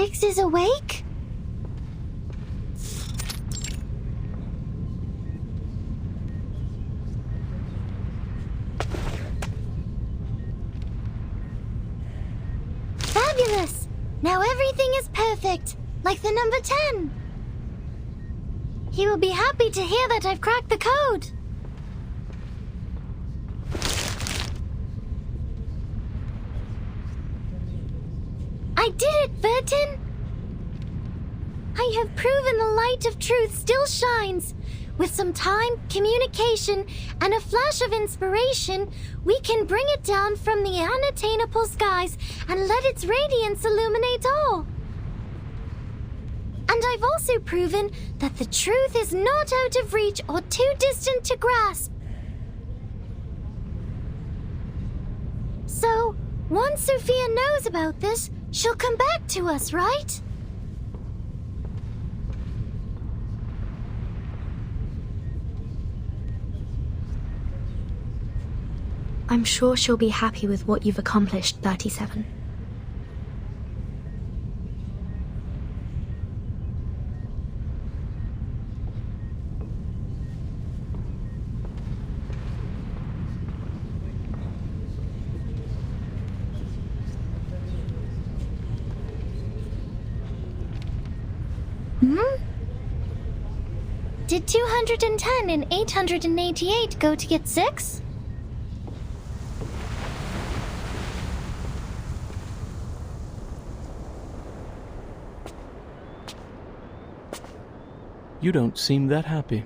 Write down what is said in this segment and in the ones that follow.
6 is awake? Fabulous! Now everything is perfect, like the number 10. He will be happy to hear that I've cracked the code. I did it, Vertin! I have proven the light of truth still shines. With some time, communication, and a flash of inspiration, we can bring it down from the unattainable skies and let its radiance illuminate all. And I've also proven that the truth is not out of reach or too distant to grasp. So, once Sophia knows about this, she'll come back to us, right? I'm sure she'll be happy with what you've accomplished, 37. Did 210 and 888 go to get 6? You don't seem that happy.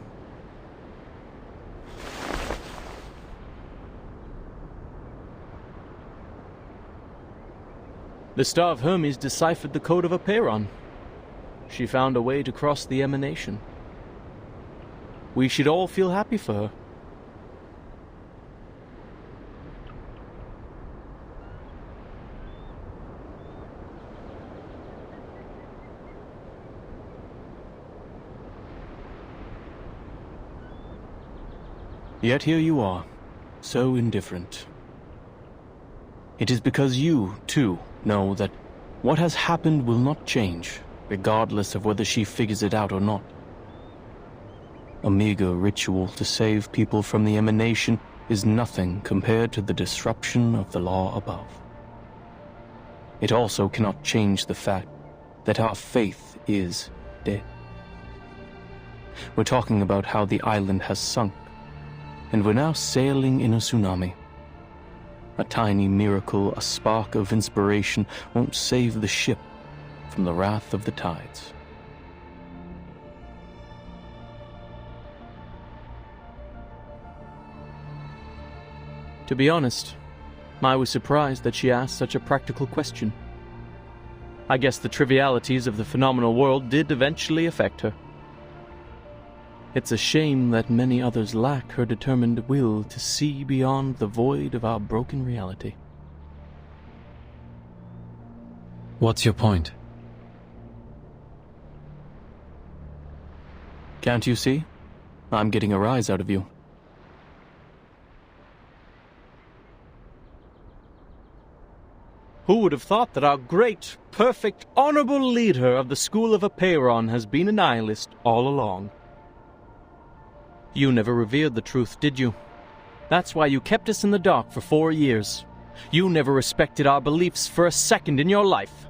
The Star of Hermes deciphered the code of Apeiron. She found a way to cross the emanation. We should all feel happy for her. Yet here you are, so indifferent. It is because you, too, know that what has happened will not change, regardless of whether she figures it out or not. A meager ritual to save people from the emanation is nothing compared to the disruption of the law above. It also cannot change the fact that our faith is dead. We're talking about how the island has sunk, and we're now sailing in a tsunami. A tiny miracle, a spark of inspiration, won't save the ship from the wrath of the tides. To be honest, I was surprised that she asked such a practical question. I guess the trivialities of the phenomenal world did eventually affect her. It's a shame that many others lack her determined will to see beyond the void of our broken reality. What's your point? Can't you see? I'm getting a rise out of you. Who would have thought that our great, perfect, honorable leader of the School of Apeiron has been a nihilist all along? You never revered the truth, did you? That's why you kept us in the dark for 4 years. You never respected our beliefs for a second in your life.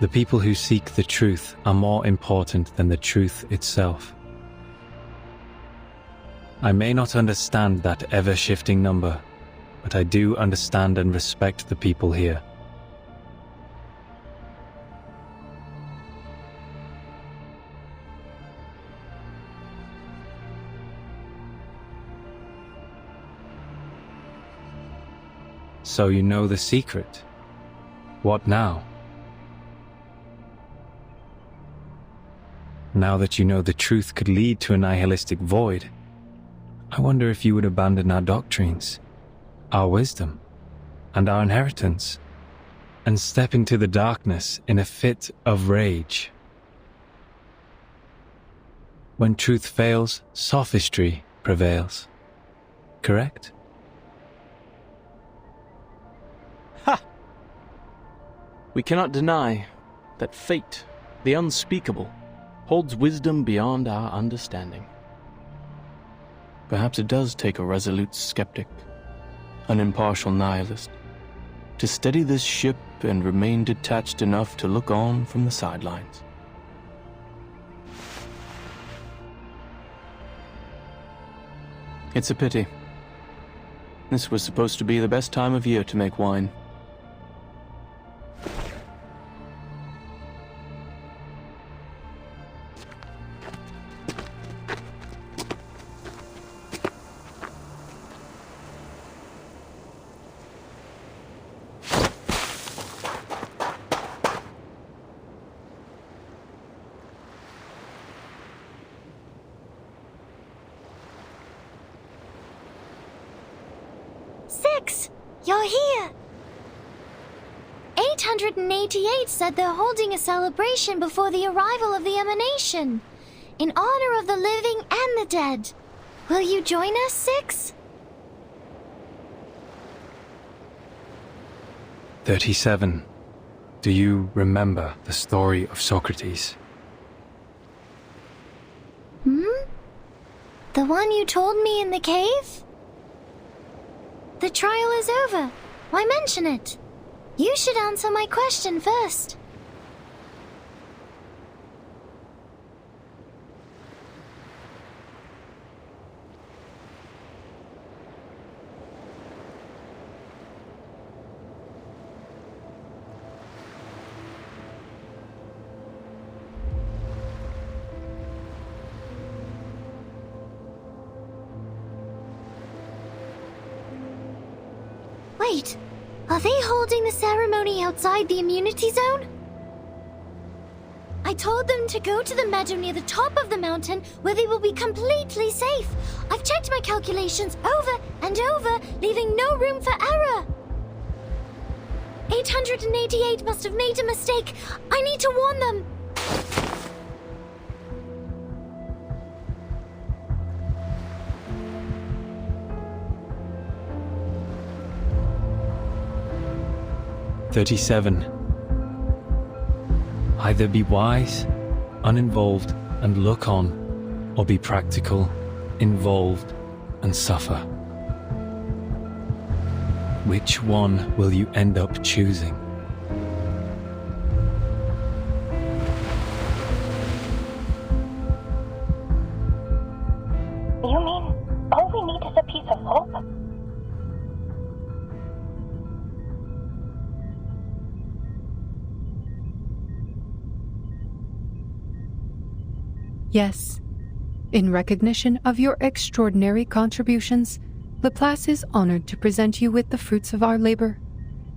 The people who seek the truth are more important than the truth itself. I may not understand that ever-shifting number, but I do understand and respect the people here. So you know the secret. What now? Now that you know the truth could lead to a nihilistic void, I wonder if you would abandon our doctrines, our wisdom, and our inheritance, and step into the darkness in a fit of rage. When truth fails, sophistry prevails. Correct? We cannot deny that fate, the unspeakable, holds wisdom beyond our understanding. Perhaps it does take a resolute skeptic, an impartial nihilist, to steady this ship and remain detached enough to look on from the sidelines. It's a pity. This was supposed to be the best time of year to make wine. Six! You're here! 888 said they're holding a celebration before the arrival of the emanation, in honor of the living and the dead. Will you join us, Six? 37. Do you remember the story of Socrates? The one you told me in the cave? The trial is over. Why mention it? You should answer my question first. Wait, are they holding the ceremony outside the immunity zone? I told them to go to the meadow near the top of the mountain where they will be completely safe. I've checked my calculations over and over, leaving no room for error. 888 must have made a mistake. I need to warn them. "37. Either be wise, uninvolved, and look on, or be practical, involved, and suffer. Which one will you end up choosing?" You mean all we need is a piece of hope? Yes. In recognition of your extraordinary contributions, Laplace is honored to present you with the fruits of our labor.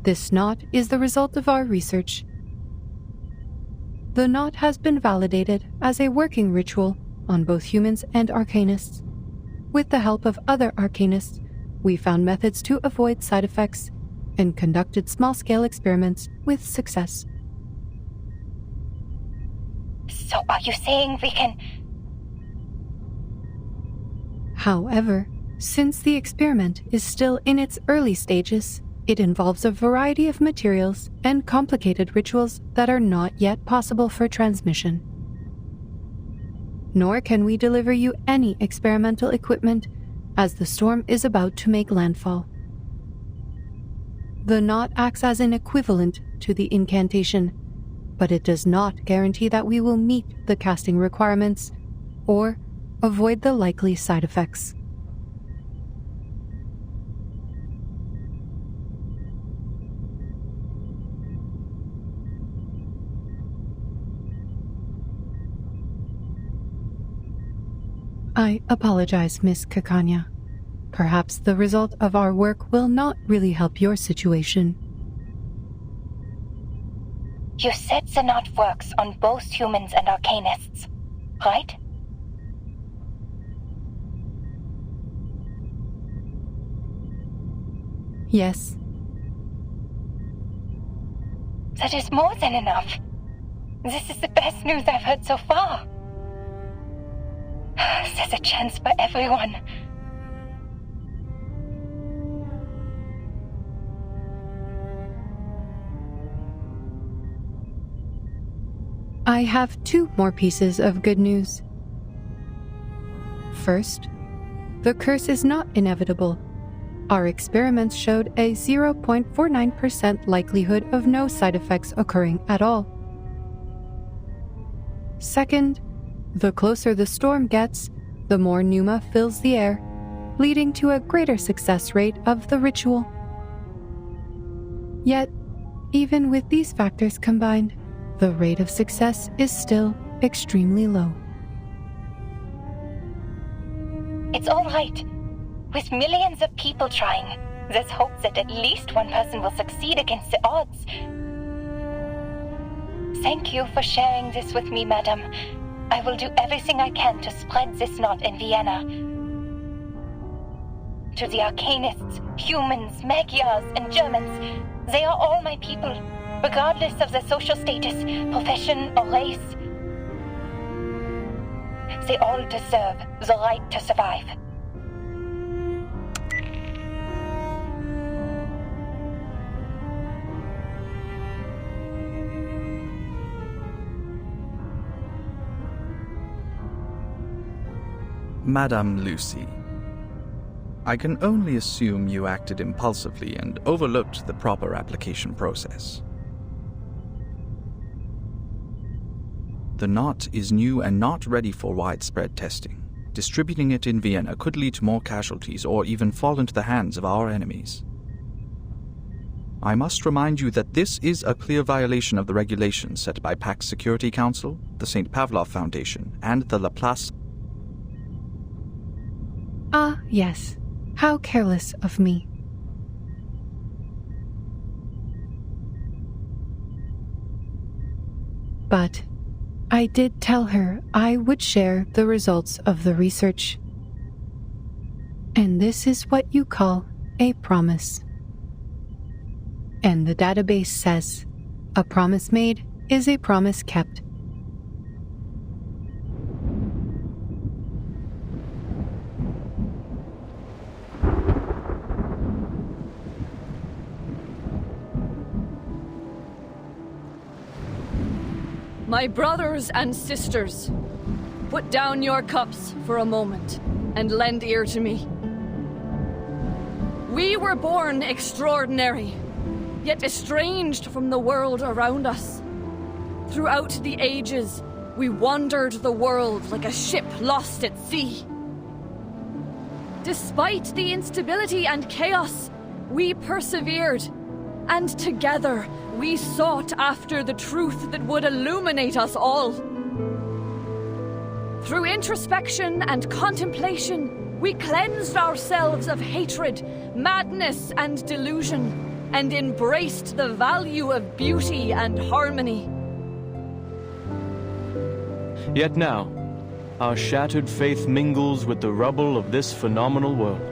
This knot is the result of our research. The knot has been validated as a working ritual on both humans and arcanists. With the help of other arcanists, we found methods to avoid side effects and conducted small-scale experiments with success. So are you saying we can... However, since the experiment is still in its early stages, it involves a variety of materials and complicated rituals that are not yet possible for transmission. Nor can we deliver you any experimental equipment, as the storm is about to make landfall. The knot acts as an equivalent to the incantation, but it does not guarantee that we will meet the casting requirements or avoid the likely side effects. I apologize, Miss Kakanya. Perhaps the result of our work will not really help your situation. You said the knot works on both humans and arcanists, right? Yes. That is more than enough. This is the best news I've heard so far. There's a chance for everyone. I have 2 more pieces of good news. First, the curse is not inevitable. Our experiments showed a 0.49% likelihood of no side effects occurring at all. Second, the closer the storm gets, the more pneuma fills the air, leading to a greater success rate of the ritual. Yet, even with these factors combined, the rate of success is still extremely low. It's all right. With millions of people trying, there's hope that at least one person will succeed against the odds. Thank you for sharing this with me, madam. I will do everything I can to spread this knot in Vienna. To the Arcanists, humans, Magyars, and Germans, they are all my people, regardless of their social status, profession, or race. They all deserve the right to survive. Madame Lucy, I can only assume you acted impulsively and overlooked the proper application process. The knot is new and not ready for widespread testing. Distributing it in Vienna could lead to more casualties or even fall into the hands of our enemies. I must remind you that this is a clear violation of the regulations set by Pax Security Council, the St. Pavlov Foundation, and the Laplace. Ah, yes. How careless of me. But I did tell her I would share the results of the research. And this is what you call a promise. And the database says, a promise made is a promise kept. My brothers and sisters, put down your cups for a moment and lend ear to me. We were born extraordinary, yet estranged from the world around us. Throughout the ages, we wandered the world like a ship lost at sea. Despite the instability and chaos, we persevered, and together we sought after the truth that would illuminate us all. Through introspection and contemplation, we cleansed ourselves of hatred, madness, and delusion, and embraced the value of beauty and harmony. Yet now, our shattered faith mingles with the rubble of this phenomenal world,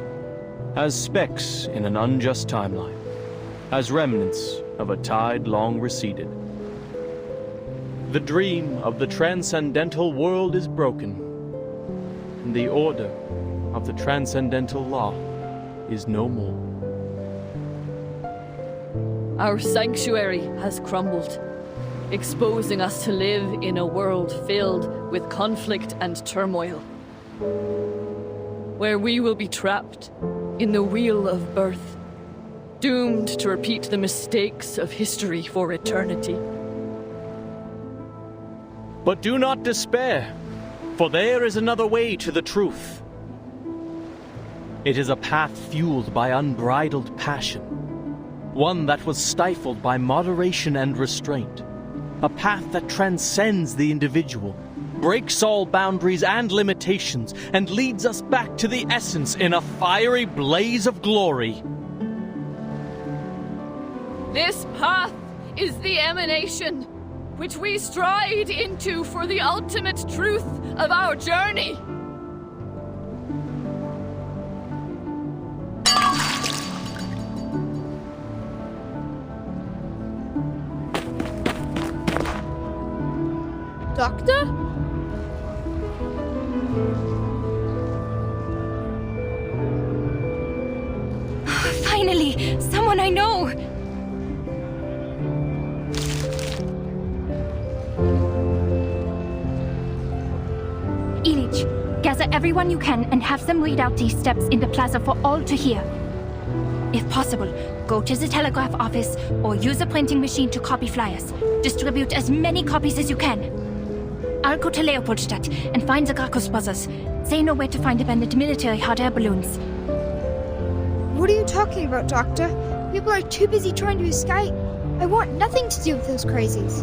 as specks in an unjust timeline, as remnants of a tide long receded. The dream of the transcendental world is broken, and the order of the transcendental law is no more. Our sanctuary has crumbled, exposing us to live in a world filled with conflict and turmoil, where we will be trapped in the wheel of birth, doomed to repeat the mistakes of history for eternity. But do not despair, for there is another way to the truth. It is a path fueled by unbridled passion, one that was stifled by moderation and restraint, a path that transcends the individual, breaks all boundaries and limitations, and leads us back to the essence in a fiery blaze of glory. This path is the emanation, which we stride into for the ultimate truth of our journey. Doctor? Finally, someone I know! Gather everyone you can and have them read out these steps in the plaza for all to hear. If possible, go to the telegraph office or use a printing machine to copy flyers. Distribute as many copies as you can. I'll go to Leopoldstadt and find the Gracchus brothers. They know where to find abandoned military hot air balloons. What are you talking about, Doctor? People are too busy trying to escape. I want nothing to do with those crazies.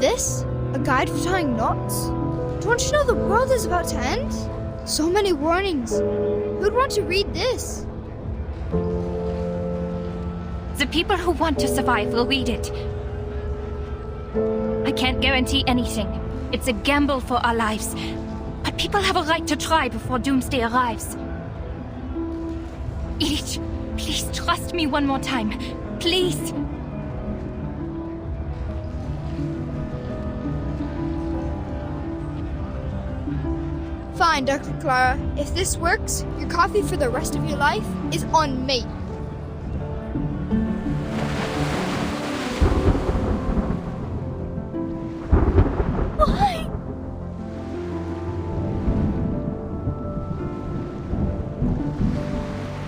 This? A guide for tying knots? Don't you know the world is about to end? So many warnings. Who'd want to read this? The people who want to survive will read it. I can't guarantee anything. It's a gamble for our lives. But people have a right to try before doomsday arrives. Ilich, please trust me one more time. Please. Fine, Dr. Clara. If this works, your coffee for the rest of your life is on me.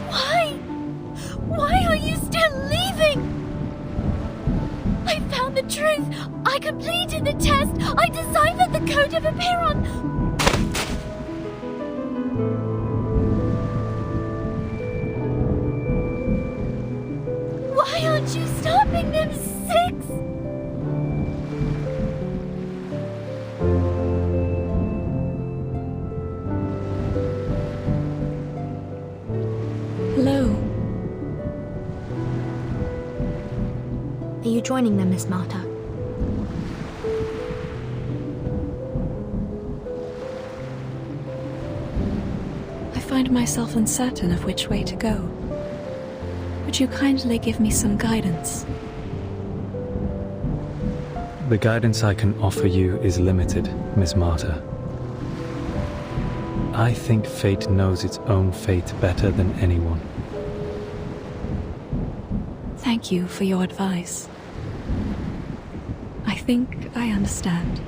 Why? Why are you still leaving? I found the truth. I completed the test. I deciphered the code of Aperon. Why aren't you stopping them, Six? Hello. Are you joining them, Miss Marta? I find myself uncertain of which way to go. Would you kindly give me some guidance? The guidance I can offer you is limited, Miss Marta. I think fate knows its own fate better than anyone. Thank you for your advice. I think I understand.